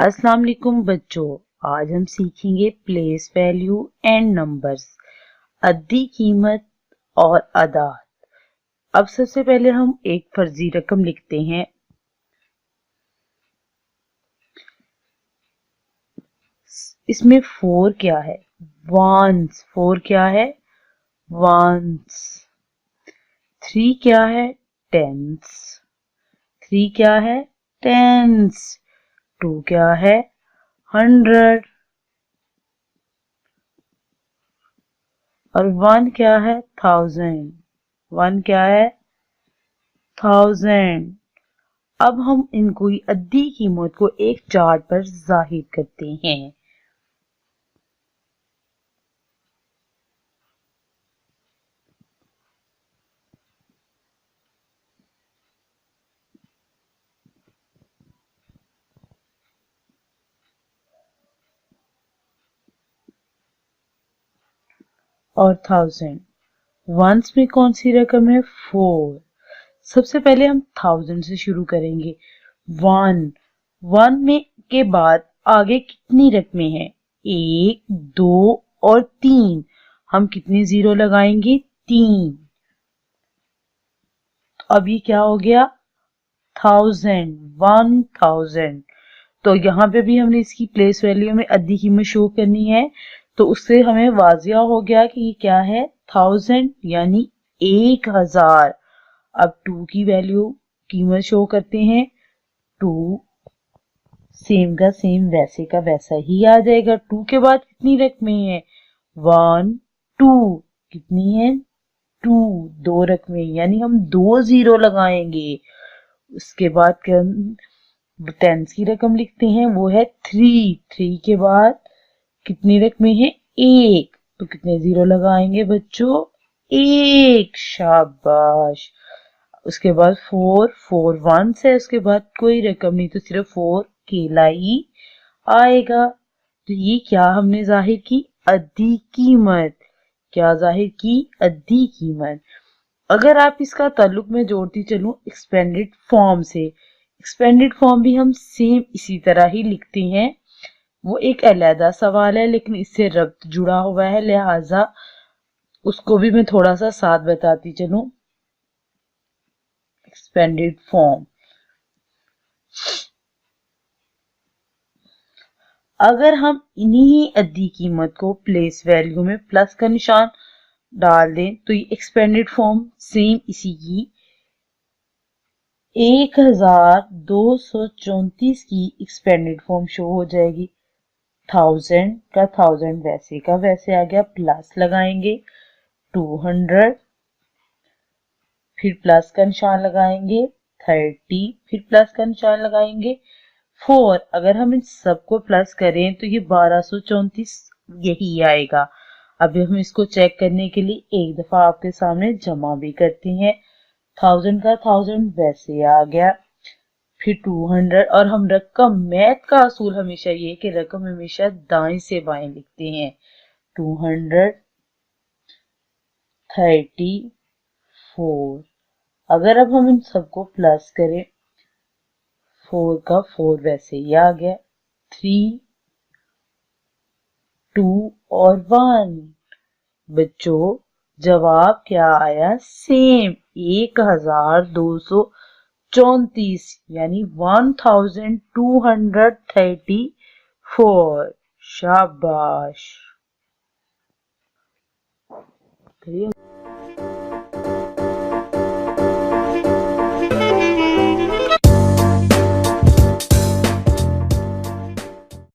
अस्सलाम वालेकुम बच्चों, आज हम सीखेंगे प्लेस वैल्यू एंड नंबर्स, अद्दी कीमत और अदाद। अब सबसे पहले हम एक फर्जी रकम लिखते हैं। इसमें 4 क्या है? वंस। 4 क्या है? वंस। 3 क्या है? टेंस। 3 क्या है? टेंस। 2 क्या है? 100। और 1 क्या है? 1000। 1 क्या है? 1000। अब हम इनको अद्दी कीमत को एक चार्ट पर जाहिर करते हैं। और 1000 वंस में कौन सी रकम है? 4। सबसे पहले हम 1000 से शुरू करेंगे। 1 में के बाद आगे कितनी रकमें हैं? 1, 2 और 3। हम कितने जीरो लगाएंगे? 3। तो अब ये क्या हो गया? 1000। तो यहाँ पे भी हमने इसकी प्लेस वैल्यू में अद्दी कीमत शो करनी है, तो उससे हमें वाजिया हो गया कि ये क्या है? 1000 यानी 1000। अब 2 की वैल्यू कीमत शो करते हैं। 2 सेम का सेम वैसे का वैसा ही आ जाएगा। 2 के बाद कितनी रकमें हैं? 1, 2। कितनी है? 2। 2 रकमें यानी हम 2 जीरो लगाएंगे। उसके बाद टेंस की रकम लिखते हैं, वो है 3। 3 के बाद कितनी रकमें हैं? 1। तो कितने जीरो लगाएंगे बच्चों? 1। शाबाश। उसके बाद 4 वंस है, उसके बाद कोई रकम नहीं, तो सिर्फ 4 अकेला ही आएगा। तो ये क्या हमने जाहिर की? अद्दी कीमत। क्या जाहिर की? अद्दी कीमत। अगर आप इसका ताल्लुक में जोड़ती चलूं एक्सपेंडेड फॉर्म से, एक्सपेंडेड फॉर्म भी हम सेम इसी तरह ही लिखते हैं। वो एक अलहदा सवाल है लेकिन इससे रब्त जुड़ा हुआ है, लिहाजा उसको भी मैं थोड़ा सा साथ बताती चलूं। एक्सपेंडेड फॉर्म, अगर हम इन्हीं अद्दी कीमत को प्लेस वैल्यू में प्लस का निशान डाल दें तो ये एक्सपेंडेड फॉर्म सेम इसी की 1234 की एक्सपेंडेड फॉर्म शो हो जाएगी। 1000 का 1000 वैसे का वैसे आ गया, प्लस लगाएंगे 200, फिर प्लस का निशान लगाएंगे 30, फिर प्लस का निशान लगाएंगे 4। अगर हम इन सबको प्लस करें तो ये 1234 यही आएगा। अब हम इसको चेक करने के लिए एक दफा आपके सामने जमा भी करते हैं। 1000 का 1000 वैसे आ गया, फिर 200। और हम रकम, मैथ का असूल हमेशा ये है कि रकम हमेशा दाएं से बाएं लिखते हैं। 234। अगर अब हम इन सबको प्लस करें, 4 का 4 वैसे ही आ गया, 3, 2 और 1। बच्चों जवाब क्या आया? सेम 1234 यानी 1234। शाबाश।